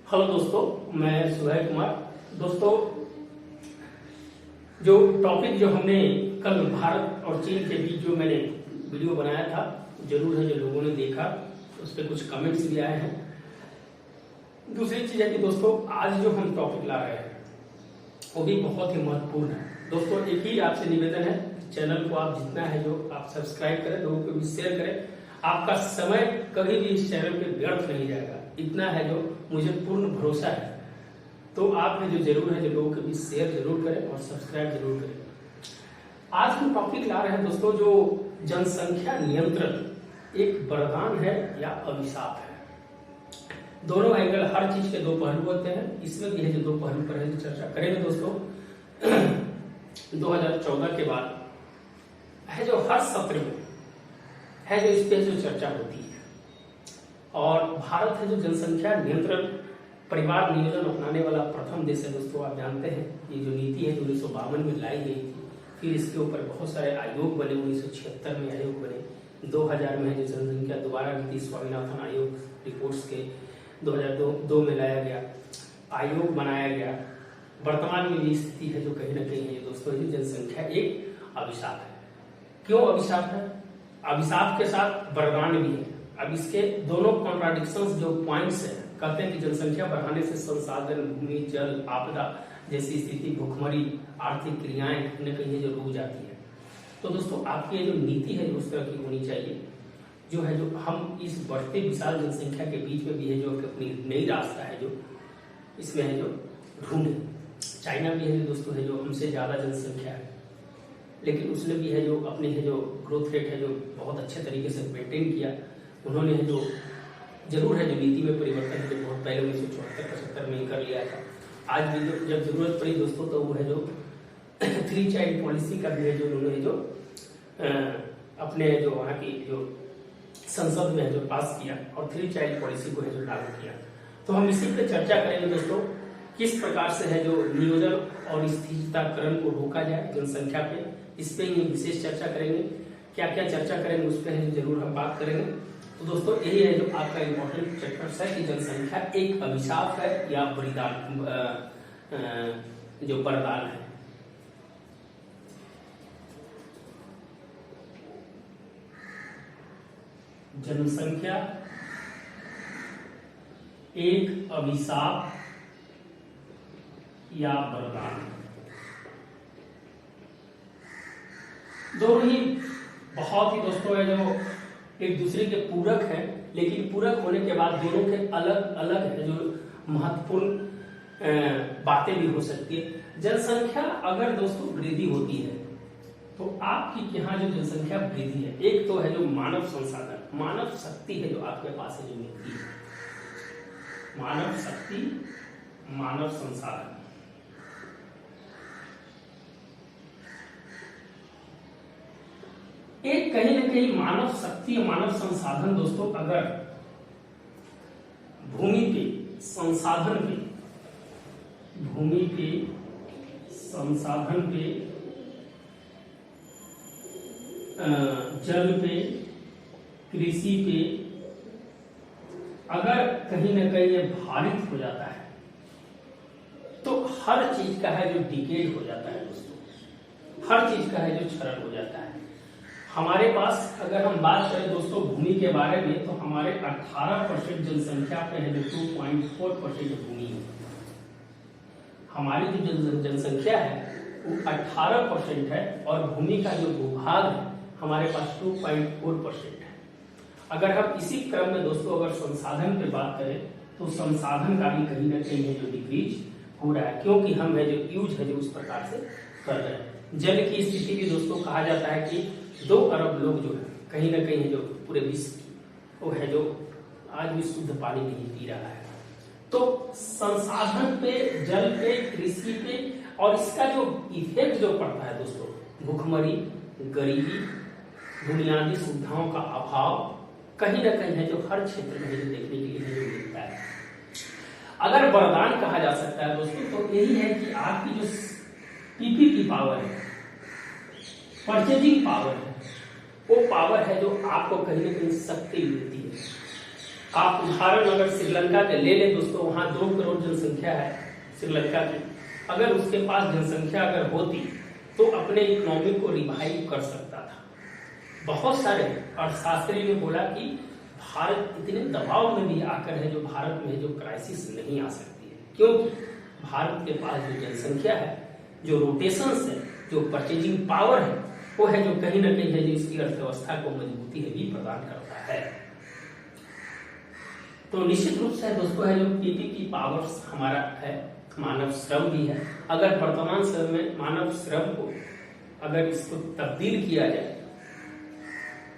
Hello दोस्तों, मैं सुहेल कुमार। दोस्तों, जो टॉपिक जो हमने कल भारत और चीन के बीच जो मैंने वीडियो बनाया था, जरूर है जो लोगों ने देखा उस पर कुछ कमेंट्स भी आए हैं। दूसरी चीज है कि दोस्तों, आज जो हम टॉपिक ला रहे हैं वो भी बहुत ही महत्वपूर्ण है। दोस्तों, एक ही आपसे निवेदन है, चैनल को आप जितना है जो आप सब्सक्राइब करें, लोगों को भी शेयर करें। आपका समय कभी भी इस चैनल पे व्यर्थ नहीं जाएगा, इतना है जो मुझे पूर्ण भरोसा है। तो आप है जो जरूर है जो लोगों के बीच शेयर जरूर करें और सब्सक्राइब जरूर करें। आज हम टॉपिक ला रहे हैं दोस्तों, जो जनसंख्या नियंत्रण एक वरदान है या अभिशाप है। दोनों एंगल, हर चीज के दो पहलू होते हैं। इसमें भी है जो दो पहलू पर है जो चर्चा करेंगे दोस्तों। 2014 के बाद है जो हर सत्र में है जो इस पे जो चर्चा होती है, और भारत है जो जनसंख्या नियंत्रण परिवार नियोजन अपनाने वाला प्रथम देश है। दोस्तों, आप जानते हैं ये जो नीति है 1952 में लाई गई थी, फिर इसके ऊपर बहुत सारे आयोग बने। 1976 में आयोग बने, 2000 में है जो जनसंख्या दोबारा नीति स्वामीनाथन आयोग रिपोर्ट्स के 2002 में लाया गया, आयोग बनाया गया। वर्तमान में भी स्थिति है जो कहीं ना कहीं है दोस्तों, जनसंख्या एक अभिशाप है। क्यों अभिशाप है? अभिशाप के साथ वरदान भी है। अब इसके दोनों कॉन्ट्राडिक्शंस जो पॉइंट्स हैं, कहते हैं कि जनसंख्या बढ़ाने से संसाधन, भूमि, जल, आपदा जैसी स्थिति, भुखमरी, आर्थिक क्रियाएं कहीं न कहीं जो रुक जाती है। तो दोस्तों, आपकी ये जो नीति है उस तरह की होनी चाहिए जो है जो हम इस बढ़ते विशाल जनसंख्या के बीच में भी है जो अपनी नई रास्ता है जो इसमें है जो ढूंढे। चाइना भी है दोस्तों, है जो हमसे ज्यादा जनसंख्या है, लेकिन उसने भी है जो अपनी है जो ग्रोथ रेट है जो बहुत अच्छे तरीके से मेंटेन किया। उन्होंने है जो जरूर है जो नीति में परिवर्तन है जो बहुत पहले 1974-75 में ही कर लिया था। आज भी जो जब जरूरत पड़ी दोस्तों, तो वो है जो 3 चाइल्ड पॉलिसी का भी है जो उन्होंने जो अपने जो वहाँ की जो संसद में है जो पास किया और 3 चाइल्ड पॉलिसी को है जो लागू किया। तो हम इसी पे चर्चा करेंगे दोस्तों, किस प्रकार से है जो नियोजन और स्थिरताकरण को रोका जाए जनसंख्या पे। इस पे ही विशेष चर्चा करेंगे। क्या क्या चर्चा करेंगे उस पर जरूर हम बात करेंगे। तो दोस्तों, यही है जो आपका इम्पोर्टेंट चैप्टर्स है कि जनसंख्या एक अभिशाप है या वरदान, जो वरदान है। जनसंख्या एक अभिशाप या वरदान, दोनों ही बहुत ही दोस्तों है जो एक दूसरे के पूरक है, लेकिन पूरक होने के बाद दोनों के अलग अलग है जो महत्वपूर्ण बातें भी हो सकती है। जनसंख्या अगर दोस्तों वृद्धि होती है तो आपकी यहाँ जो जनसंख्या वृद्धि है, एक तो है जो मानव संसाधन, मानव शक्ति है जो आपके पास है जो मिलती है, मानव शक्ति, मानव संसाधन। एक कहीं ना कहीं मानव शक्ति, मानव संसाधन दोस्तों अगर भूमि पे संसाधन पे, भूमि पे संसाधन पे, जल पे, कृषि पे अगर कहीं ना कहीं ये भारित हो जाता है तो हर चीज का है जो डिकेड हो जाता है दोस्तों, हर चीज का है जो क्षरण हो जाता है। हमारे पास अगर हम बात करें दोस्तों भूमि के बारे में, तो हमारे 18% जनसंख्या पे है जो 2.4% भूमि है। हमारी जो जनसंख्या है वो 18% है और भूमि का जो भूभाग है हमारे पास 2.4% है। अगर हम इसी क्रम में दोस्तों अगर संसाधन पे बात करें तो संसाधन का भी कहीं ना कहीं है जो डिक्रीज हो रहा है, क्योंकि हम है जो यूज है जो उस प्रकार से कर रहे हैं। जल की स्थिति भी दोस्तों कहा जाता है कि 2 अरब लोग जो है कहीं ना कहीं जो पूरे विश्व वो है जो आज भी शुद्ध पानी नहीं पी रहा है। तो संसाधन पे, जल पे, कृषि पे, और इसका जो इफेक्ट जो पड़ता है दोस्तों, भूखमरी, गरीबी, बुनियादी सुविधाओं का अभाव कहीं ना कहीं है जो हर क्षेत्र में जो देखने के लिए जो मिलता है। अगर वरदान कहा जा सकता है दोस्तों तो यही है कि आपकी जो पीपी की पावर है, परचेजिंग पावर है, वो पावर है जो आपको कहीं ना कहीं शक्ति मिलती है। आप उदाहरण अगर श्रीलंका के ले लें दोस्तों, वहां 2 करोड़ जनसंख्या है श्रीलंका की। अगर उसके पास जनसंख्या अगर होती तो अपने इकोनॉमी को रिवाइव कर सकता था। बहुत सारे अर्थशास्त्री ने बोला कि भारत इतने दबाव में भी आकर है जो भारत में जो क्राइसिस नहीं आ सकती है, क्योंकि भारत के पास जो जनसंख्या है, जो रोटेशंस है, जो परचेजिंग पावर है, वो है जो कहीं ना कहीं है जो इसकी अर्थव्यवस्था को मजबूती है भी प्रदान करता है। तो निश्चित रूप से दोस्तों है जो पीपीपी पावर्स हमारा है, मानव श्रम भी है। अगर वर्तमान समय में मानव श्रम को अगर इसको तब्दील किया जाए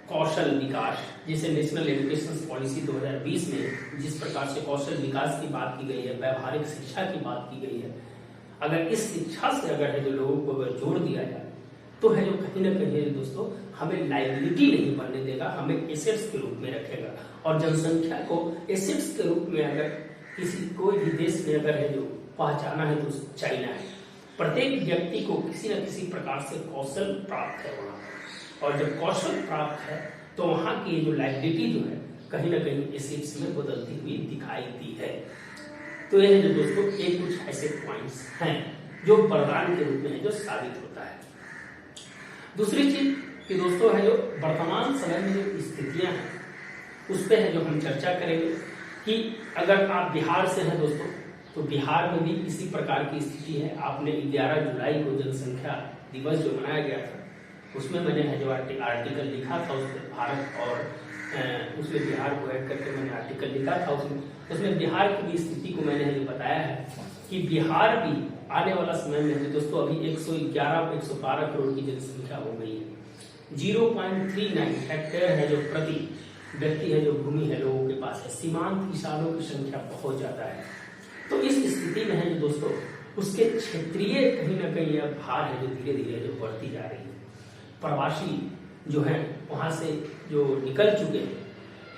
कौशल विकास, जैसे नेशनल एजुकेशन पॉलिसी 2020 में जिस प्रकार से कौशल विकास की बात की गई है, व्यवहारिक शिक्षा की बात की गई है, अगर इस शिक्षा से अगर है जो लोगों को अगर जोड़ दिया जाए तो है जो कहीं ना कहीं दोस्तों हमें लाइबिलिटी नहीं बनने देगा, हमें एसेट्स के रूप में रखेगा। और जनसंख्या को एसेट्स के रूप में अगर किसी कोई भी देश में अगर है जो पहचाना है तो चाइना है। प्रत्येक व्यक्ति को किसी न किसी प्रकार से कौशल प्राप्त है वहां, और जब कौशल प्राप्त है तो वहां की जो लाइबिलिटी जो है कहीं ना कहीं एसेट्स में बदलती हुई दिखाई दी है। तो यह जो दोस्तों एक कुछ ऐसे पॉइंट्स हैं जो वरदान के रूप में जो साबित होता है। दूसरी चीज कि दोस्तों है जो वर्तमान समय में जो स्थितियां हैं उस पर है जो हम चर्चा करेंगे कि अगर आप बिहार से हैं दोस्तों तो बिहार में भी इसी प्रकार की स्थिति है। आपने 11 जुलाई को जनसंख्या दिवस जो मनाया गया था उसमें मैंने है जो आर्टिकल लिखा था उस पर भारत और उसमें बिहार को ऐड करके मैंने आर्टिकल लिखा था। उसमें बिहार की भी स्थिति को मैंने जो बताया है कि बिहार भी आने वाला समय में दोस्तों अभी 112 करोड़ की जनसंख्या हो गई है। 0.39 हेक्टेयर है जो प्रति व्यक्ति है जो भूमि है लोगों के पास है। सीमांत किसानों की संख्या बहुत ज्यादा है। तो इस स्थिति में है जो दोस्तों उसके क्षेत्रीय कहीं ना कहीं यह भार है जो धीरे धीरे जो बढ़ती जा रही है। प्रवासी जो है वहां से जो निकल चुके हैं,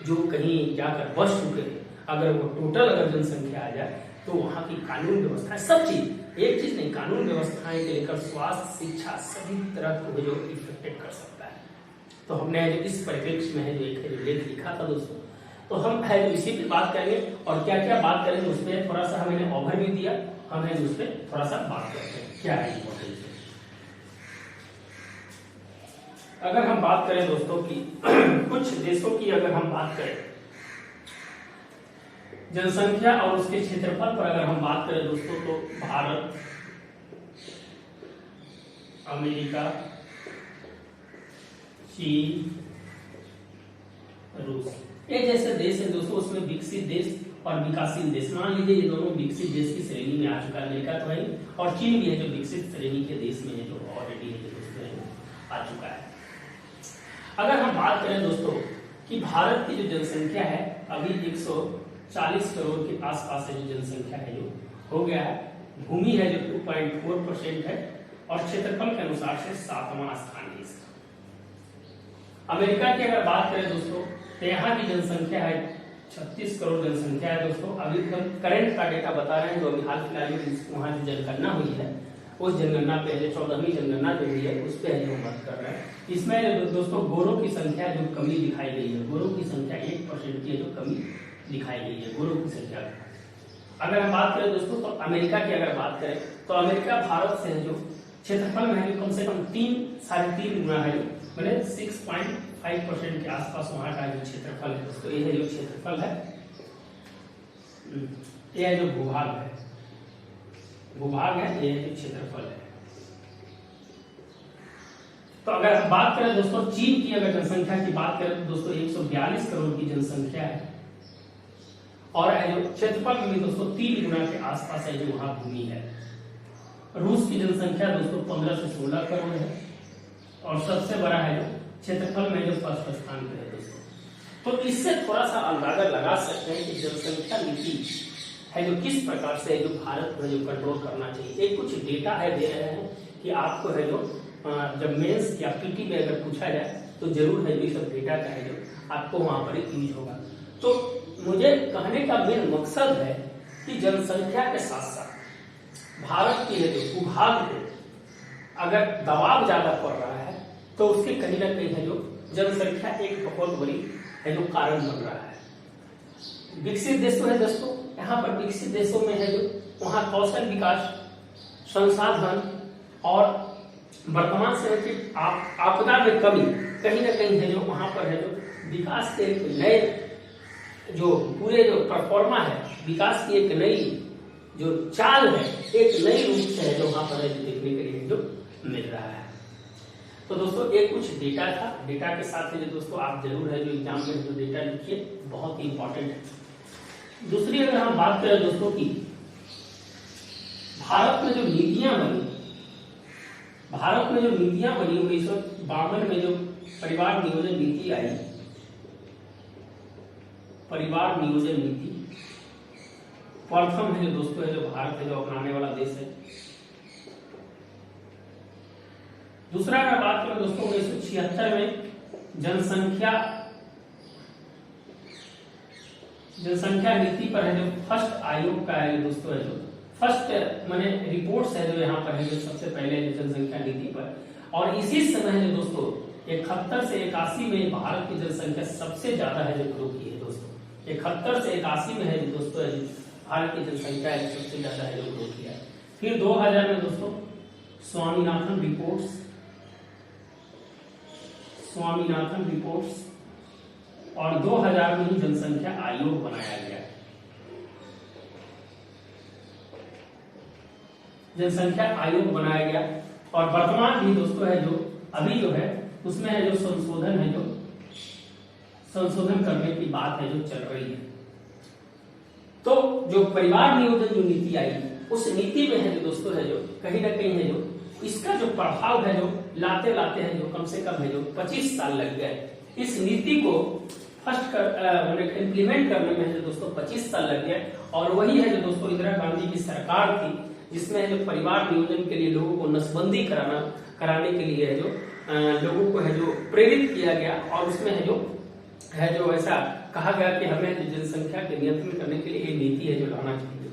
जो कहीं जाकर बस चुके हैं, अगर वो टोटल अगर जनसंख्या आ जाए तो वहां की कानून व्यवस्था सब चीज, एक चीज नहीं, कानून व्यवस्थाएं के लेकर स्वास्थ्य शिक्षा सभी तरह को जो इफेक्टेड कर सकता है। तो हमने जो इस परिप्रेक्ष्य में है जो एक लेख लिखा था दोस्तों, तो हम है जो इसी पे बात करेंगे और क्या क्या बात करेंगे उस पर थोड़ा सा हमने ओवरव्यू दिया, हम है उस पर थोड़ा सा बात करते हैं क्या है इम्पोर्टेंट। अगर हम बात करें दोस्तों की कुछ देशों की अगर हम बात करें जनसंख्या और उसके क्षेत्रफल पर अगर हम बात करें दोस्तों तो भारत, अमेरिका, चीन, रूस, ये जैसे देश है दोस्तों। उसमें विकसित देश और विकासशील देश, मान लीजिए ये दोनों विकसित देश की श्रेणी में आ चुका है। अमेरिका तो है और चीन भी है जो विकसित श्रेणी के देश में है जो ऑलरेडी है जो दोस्तों आ चुका है। अगर हम बात करें दोस्तों कि भारत की जो जनसंख्या है अभी 140 करोड़ के आसपास है जो जनसंख्या है जो हो गया है। भूमि है जो 2.4% है और क्षेत्रफल के अनुसार से 7वां स्थान है इसका। अमेरिका की अगर बात करें दोस्तों तो यहाँ की जनसंख्या है 36 करोड़ जनसंख्या है दोस्तों। अभी करंट का डेटा बता रहे हैं जो अभी हाल फिलहाल में वहाँ जो जनगणना हुई है उस जनगणना पे 14वीं जनगणना जो हुई है उस पर जो हम बात कर रहे हैं। इसमें दोस्तों गोरों की संख्या जो कमी दिखाई गई है, गोरों की संख्या 1% की जो कमी दिखाई गई है गोरों की संख्या। अगर हम बात करें दोस्तों तो अमेरिका की अगर बात करें तो अमेरिका भारत से जो क्षेत्रफल में है कम से कम 3-3.5 गुना है, मैंने 6.5% के आसपास वहां का जो क्षेत्रफल है दोस्तों। ये है जो क्षेत्रफल है, ये है जो भूभाग है, भूभाग है, ये जो क्षेत्रफल है। तो अगर हम बात करें दोस्तों चीन की अगर जनसंख्या की बात करें तो दोस्तों 142 करोड़ की जनसंख्या है और जो क्षेत्रफल में भी दोस्तों 3 गुना के आसपास है जो वहां भूमि है। रूस की जनसंख्या दोस्तों 15 से 16 करोड़ है और सबसे बड़ा है जो क्षेत्रफल में जो फर्स्ट स्थान पे है दोस्तों। तो इससे थोड़ा सा अंदाजा लगा सकते हैं कि जनसंख्या नीति है जो किस प्रकार से जो भारत को जो कंट्रोल करना चाहिए। एक कुछ डेटा है दे रहे हैं कि आपको है जो जब मेंस या पीटी में अगर पूछा जाए तो जरूर है ये सब डेटा का है जो आपको वहां पर यूज होगा। तो मुझे कहने का मेन मकसद है कि जनसंख्या के साथ साथ भारत की है जो भूभाग पे अगर दबाव ज्यादा पड़ रहा है तो उसके कहीं ना कहीं है जो जनसंख्या एक बहुत बड़ी है जो कारण बन रहा है। विकसित देशों है दोस्तों, यहाँ पर विकसित देशों में है जो वहाँ कौशल विकास, संसाधन और वर्तमान समय की आपदा में कमी कहीं ना कहीं है जो वहाँ पर है जो विकास के एक नए जो पूरे जो परफॉर्मा है, विकास की एक नई जो चाल है, एक नई रूप से है जो वहाँ पर है जो देखने के लिए जो मिल रहा है। तो दोस्तों ये कुछ डेटा था, डेटा के साथ में जो दोस्तों आप जरूर है जो एग्जाम में जो डेटा लिखिए, बहुत ही इंपॉर्टेंट है। दूसरी अगर हम बात करें दोस्तों की भारत में जो नीतियां बनी, भारत में जो नीतियां बनी 1952 में जो परिवार नियोजन नीति आई, परिवार नियोजन नीति प्रथम है जो दोस्तों है जो भारत है जो अपनाने वाला देश है। दूसरा अगर बात करें दोस्तों 1976 में जनसंख्या नीति पर है जो फर्स्ट आयोग का है दोस्तों है जो फर्स्ट माने रिपोर्ट्स है जो यहाँ पर है जो सबसे पहले जनसंख्या नीति पर, और इसी समय है जो दोस्तों 71 से 81 में भारत की जनसंख्या सबसे ज्यादा है जो ग्रो की है दोस्तों। 71 से 81 में है जो दोस्तों है भारत की जनसंख्या है सबसे ज्यादा है जो ग्रो किया है। फिर 2000 में दोस्तों स्वामीनाथन रिपोर्ट्स और 2000 में ही जनसंख्या आयोग बनाया गया। जनसंख्या आयोग बनाया गया और वर्तमान भी दोस्तों है जो अभी जो है उसमें है जो संशोधन करने की बात है जो चल रही है। तो जो परिवार नियोजन जो नीति आई, उस नीति में है जो दोस्तों है जो कहीं ना कहीं है जो इसका जो प्रभाव है जो लाते है जो कम से कम है जो 25 साल लग गए। इस नीति को फर्स्ट इम्प्लीमेंट करने में है जो दोस्तों 25 साल लग गए, और वही है जो दोस्तों इंदिरा गांधी की सरकार थी जिसमें है जो परिवार नियोजन के लिए लोगों को नसबंदी कराने के लिए है जो लोगों को है जो प्रेरित किया गया, और उसमें है जो ऐसा कहा गया कि हमें जनसंख्या के नियंत्रण करने के लिए ये नीति है जो लाना चाहिए।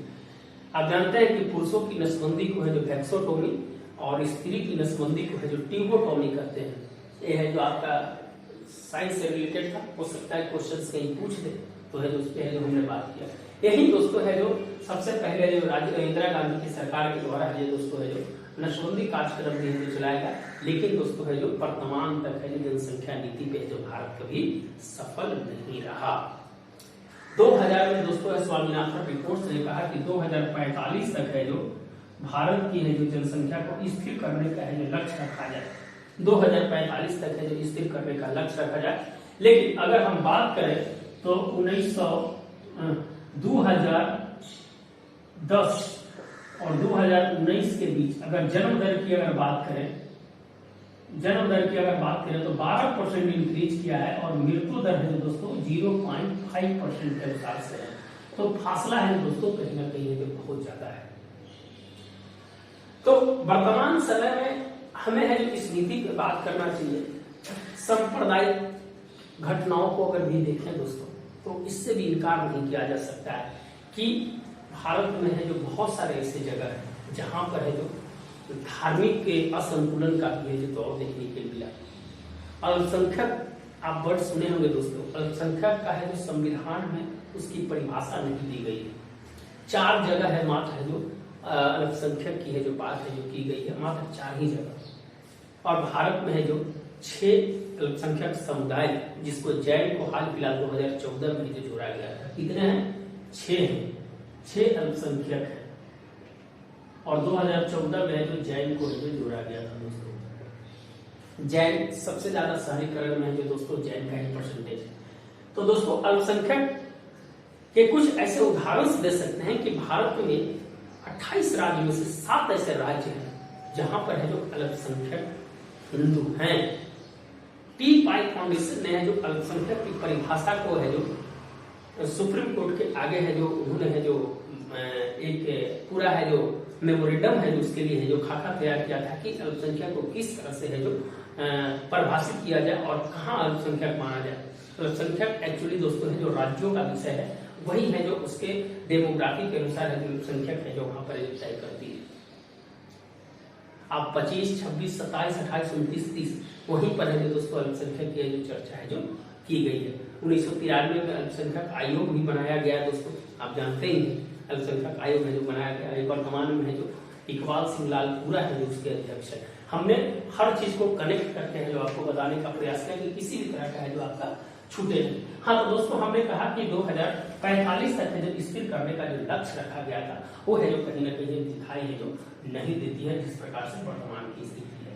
आप जानते हैं कि पुरुषों की नसबंदी को है जो वैक्सोटोमी और स्त्री की नसबंदी को है जो ट्यूबोटोमी कहते हैं। ये है जो आपका साइंस से रिलेटेड था, हो सकता है क्वेश्चंस कहीं पूछ दे, तो है जो उस पर है जो हमने बात किया। यही दोस्तों है जो सबसे पहले जो इंदिरा गांधी की सरकार के द्वारा है दोस्तों है जो नसबंदी कार्यक्रम भी है जो चलाएगा, लेकिन दोस्तों है जो वर्तमान तक है जो जनसंख्या नीति पे जो भारत कभी सफल नहीं रहा। 2000 में दोस्तों है स्वामीनाथन रिपोर्ट्स ने कहा कि 2045 तक है जो भारत की है जो जनसंख्या को स्थिर करने का है जो लक्ष्य रखा जाए। 2045 तक है जो स्थिर करने का लक्ष्य रखा जाए। लेकिन अगर हम बात करें तो 2010 और 2019 के बीच अगर जन्म दर की अगर बात करें तो 12% इंक्रीज किया है, और मृत्यु दर है दोस्तों 0.5% के अनुसार से है। तो फासला है दोस्तों कहीं ना कहीं है जो बहुत ज्यादा है। तो वर्तमान समय में हमें है इस नीति पे बात करना चाहिए। सांप्रदायिक घटनाओं को अगर भी देखें दोस्तों तो इससे भी इनकार नहीं किया जा सकता है कि भारत में है जो बहुत सारे ऐसे जगह है जहां पर है जो धार्मिक के असंतुलन का भी है जो दौर देखने के लिए मिला। अल्पसंख्यक आप वर्ड सुने होंगे दोस्तों, अल्पसंख्यक का है जो संविधान में उसकी परिभाषा नहीं दी गई है। 4 जगह है मात्र है जो अल्पसंख्यक की है जो बात है जो की गई है, मात्र 4 ही जगह। और भारत में है जो 6 अल्पसंख्यक समुदाय जिसको जैन को हाल फिलहाल 2014 में जो जोड़ा गया था, कितने हैं? 6 हैं, 6 अल्पसंख्यक है, और 2014 में जो जैन को जो जोड़ा गया था दोस्तों। जैन सबसे ज्यादा शहरीकरण में जो दोस्तों जैन का ही परसेंटेज है। तो दोस्तों अल्पसंख्यक के कुछ ऐसे उदाहरण दे सकते हैं कि भारत में 28 राज्यों में से 7 ऐसे राज्य हैं जहां पर है जो अल्पसंख्यक हिंदू हैं। टी पाई फाउंडेशन ने है जो अल्पसंख्यक की परिभाषा को है जो सुप्रीम कोर्ट के आगे है जो उन्होंने है जो एक पूरा है जो मेमोरेंडम है जो उसके लिए है जो खाका तैयार किया था कि अल्पसंख्यक को किस तरह से है जो परिभाषित किया जाए और कहाँ अल्पसंख्यक माना जाए। अल्पसंख्यक एक्चुअली दोस्तों है जो राज्यों का विषय है, वही है जो उसके डेमोग्राफी के अनुसार है जो अल्पसंख्यक है जो वहां पर तय करती है। आप 25, 26, 27, 28, 29, 30 वहीं पर है जो दोस्तों अल्पसंख्यक की जो चर्चा है जो की गई है। 1993 में अल्पसंख्यक आयोग भी बनाया गया दोस्तों, आप जानते ही हैं अल्पसंख्यक आयोग है जो बनाया गया है। वर्तमान में है जो इकबाल सिंह लाल पूरा है जो उसके अध्यक्ष है। हमने हर चीज को कनेक्ट करके है जो आपको बताने का प्रयास किया कि किसी भी तरह का है जो आपका छूटे नहीं। हाँ तो दोस्तों हमने कहा कि 2045 तक है जो स्थिर करने का जो लक्ष्य रखा गया था वो है जो कहीं ना कहीं दिखाई है जो नहीं देती है जिस प्रकार से वर्तमान की स्थिति है।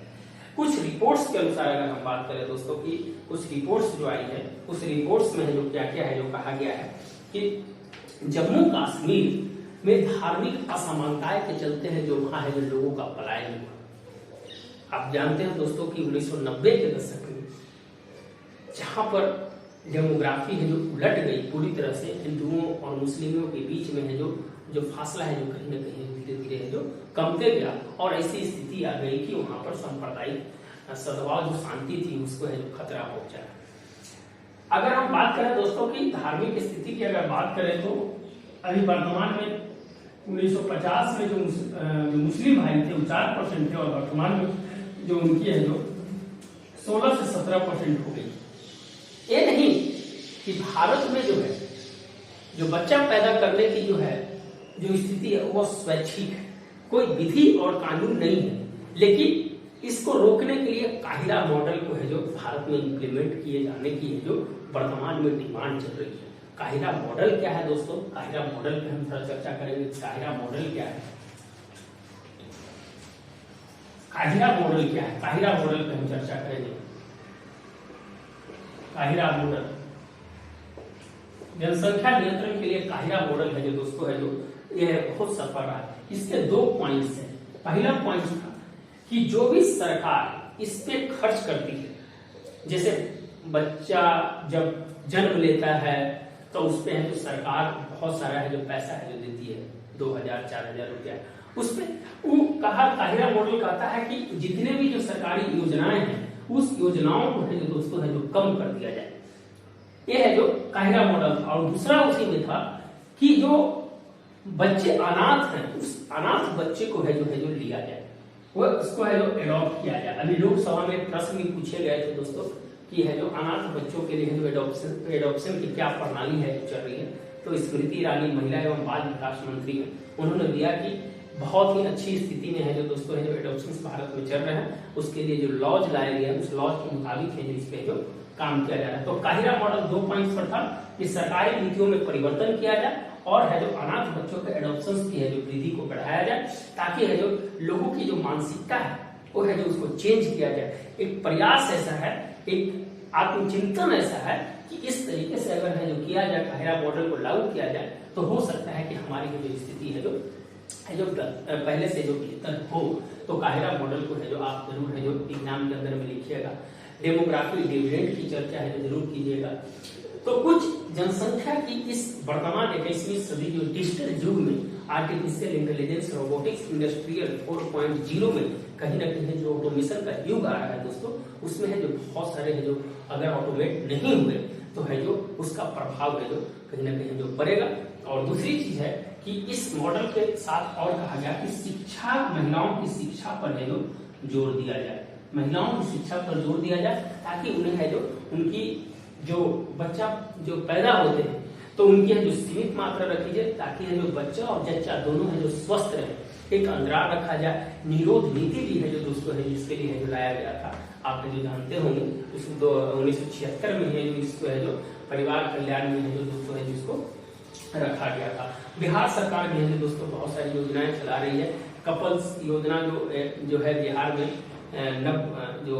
कुछ रिपोर्ट्स के अनुसार अगर हम बात करें दोस्तों की कुछ रिपोर्ट्स जो आई है उस रिपोर्ट्स में है जो क्या क्या है जो कहा गया है कि जम्मू कश्मीर में धार्मिक असमानताएं के चलते हैं जो वहां है जो लोगों का पलायन हुआ। आप जानते हैं दोस्तों कि 1990 के दशक में जहां पर डेमोग्राफी है जो उलट गई पूरी तरह से, हिंदुओं और मुस्लिमों के बीच में है जो फासला है जो कहीं ना कहीं धीरे धीरे है जो कमते गया और ऐसी स्थिति आ गई कि वहां पर सांप्रदायिक सद्भाव जो शांति थी उसको है जो खतरा पहुंचा। अगर हम बात करें दोस्तों की धार्मिक स्थिति की अगर बात करें तो अभी वर्तमान में 1950 में जो मुस्लिम भाई थे वो 4% थे और वर्तमान में जो उनकी है जो 16 से 17% हो गई। ये नहीं कि भारत में जो है जो बच्चा पैदा करने की जो है जो स्थिति है वो स्वैच्छिक है, कोई विधि और कानून नहीं है, लेकिन इसको रोकने के लिए काहिरा मॉडल को है जो भारत में इम्प्लीमेंट किए जाने की है जो वर्तमान में डिमांड चल रही है। काहिरा मॉडल क्या है दोस्तों? काहिरा मॉडल पे हम थोड़ा चर्चा करेंगे। काहिरा मॉडल क्या है? काहिरा मॉडल क्या है? काहिरा मॉडल पे हम चर्चा करेंगे। काहिरा मॉडल जनसंख्या नियंत्रण के लिए काहिरा मॉडल है जो दोस्तों है जो ये बहुत सफल रहा है। इसके 2 पॉइंट्स हैं। पहला पॉइंट था कि जो भी सरकार इस पे खर्च करती है, जैसे बच्चा जब जन्म लेता है तो उस पे है जो सरकार बहुत सारा है जो पैसा है जो देती है 2000-4000 रुपया उस पे। वो काहिरा मॉडल कहता है कि जितने भी जो सरकारी योजनाएं हैं उस योजनाओं को है जो दोस्तों है जो कम कर दिया जाए। ये है जो काहिरा मॉडल था। और दूसरा उसी में था कि जो बच्चे अनाथ हैं उस अनाथ बच्चे को है जो लिया जाए, वो उसको है जो एडॉप्ट किया जाए। अभी लोकसभा में प्रश्न भी पूछे गए थे दोस्तों कि है जो अनाथ बच्चों के लिए जो एडॉप्शन की क्या प्रणाली है जो चल रही है। तो स्मृति ईरानी महिला एवं बाल विकास मंत्री है, उन्होंने दिया कि बहुत ही अच्छी स्थिति में है जो दोस्तों है जो एडॉप्शन भारत में चल रहे हैं। उसके लिए जो लॉज लाए गए उस लॉज के मुताबिक है जो इस पे जो काम किया जा रहा है। तो काहिरा मॉडल 2 पॉइंट्स पर था कि सरकारी नीतियों में परिवर्तन किया जाए और है जो अनाथ बच्चों के एडॉप्शन की है जो वृद्धि को बढ़ाया जाए, ताकि है जो लोगों की जो मानसिकता है वो है जो उसको चेंज किया जाए। एक प्रयास ऐसा है, एक आत्मचिंतन ऐसा है कि इस तरीके से अगर है जो किया जाए, काहिरा मॉडल को लागू किया जाए तो हो सकता है कि हमारी जो स्थिति है जो पहले से जो बेहतर हो। तो काहिरा मॉडल को है जो आप जरूर है जो एग्जाम के अंदर में लिखिएगा। डेमोग्राफिक डिविडेंड की चर्चा है जो जरूर कीजिएगा। तो कुछ जनसंख्या की इस वर्तमान 21वीं सदी जो डिजिटल युग में आर्टिफिशियल इंटेलिजेंस, रोबोटिक्स, इंडस्ट्रियल 4.0 में कहीं ना कहीं जो ऑटोमेशन का युग आ रहा है दोस्तों, उसमें है जो बहुत सारे है जो अगर ऑटोमेट नहीं हुए तो है जो उसका प्रभाव है जो कहीं ना कहीं जो पड़ेगा। और दूसरी चीज है कि इस मॉडल के साथ और कहा गया कि शिक्षा, महिलाओं की शिक्षा पर है जो जोर दिया जाए, महिलाओं की शिक्षा पर जोर दिया जाए, ताकि उन्हें है जो उनकी जो बच्चा जो पैदा होते हैं तो उनकी है जो सीमित मात्रा रखी जाए, ताकि है जो बच्चा और जच्चा दोनों है जो स्वस्थ रहे। एक अंतराल रखा जाए। निरोध नीति भी है जो दोस्तों है जिसके लिए है जो लाया गया था, आप जो जानते होंगे। 1976 में है जो इसको है जो परिवार कल्याण में है जो दोस्तों है जिसको रखा गया था। बिहार सरकार भी है दोस्तों बहुत सारी योजनाएं चला रही है। कपल्स योजना जो है बिहार में नव जो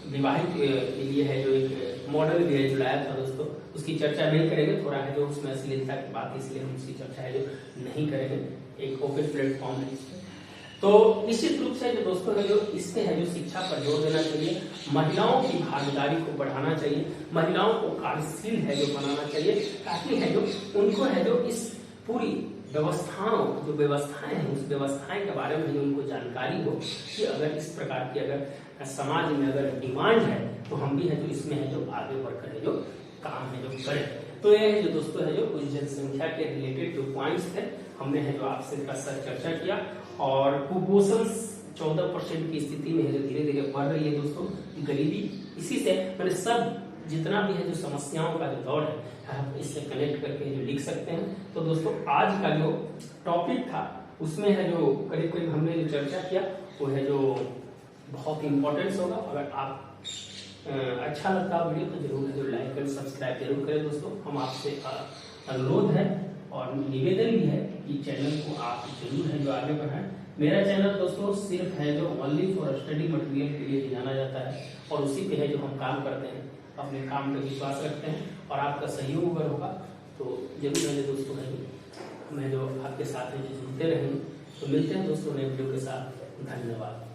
विवाहित के लिए है जो एक मॉडल भी है जो लाया था दोस्तों, उसकी चर्चा नहीं करेंगे, थोड़ा है जो उसमें अश्लीलता की बात, इसलिए हम उसकी चर्चा है जो नहीं करेंगे। एक ओपन प्लेटफॉर्म है इसमें। तो निश्चित रूप से जो दोस्तों है जो इससे है जो शिक्षा पर जोर देना चाहिए, महिलाओं की भागीदारी को बढ़ाना चाहिए, महिलाओं को कार्यशील है जो बनाना चाहिए, ताकि है जो उनको है जो इस पूरी व्यवस्थाएं हैं उस व्यवस्थाएं के बारे में उनको जानकारी हो कि अगर इस प्रकार की अगर समाज में अगर डिमांड है तो हम भी है जो इसमें है जो आगे बढ़कर है जो काम है जो करें। तो ये है जो दोस्तों है जो कुछ जनसंख्या के रिलेटेड जो पॉइंट्स थे हमने है जो आपसे इसका चर्चा किया। और कुपोषण 14% की स्थिति में है जो धीरे धीरे बढ़ रही है दोस्तों, गरीबी, इसी से मैंने सब जितना भी है जो समस्याओं का जो दौर है आप इससे कनेक्ट करके जो लिख सकते हैं। तो दोस्तों आज का जो टॉपिक था उसमें है जो करीब करीब हमने जो चर्चा किया वो है जो बहुत इंपॉर्टेंस होगा। अगर आप अच्छा लगता है वीडियो तो जरूर है जो लाइक करें, सब्सक्राइब जरूर करें। दोस्तों हम आपसे अनुरोध है और निवेदन भी है कि चैनल को आप जरूर है जो आगे बढ़ाएं। मेरा चैनल दोस्तों सिर्फ है जो ओनली फॉर स्टडी मटेरियल के लिए जाना जाता है और उसी पे है जो हम काम करते हैं, अपने काम पे विश्वास रखते हैं और आपका सहयोग अगर होगा तो जरूर है दोस्तों है मैं जो आपके साथ है जो जुड़ते रहेंगे। तो मिलते हैं दोस्तों नए वीडियो के साथ। धन्यवाद।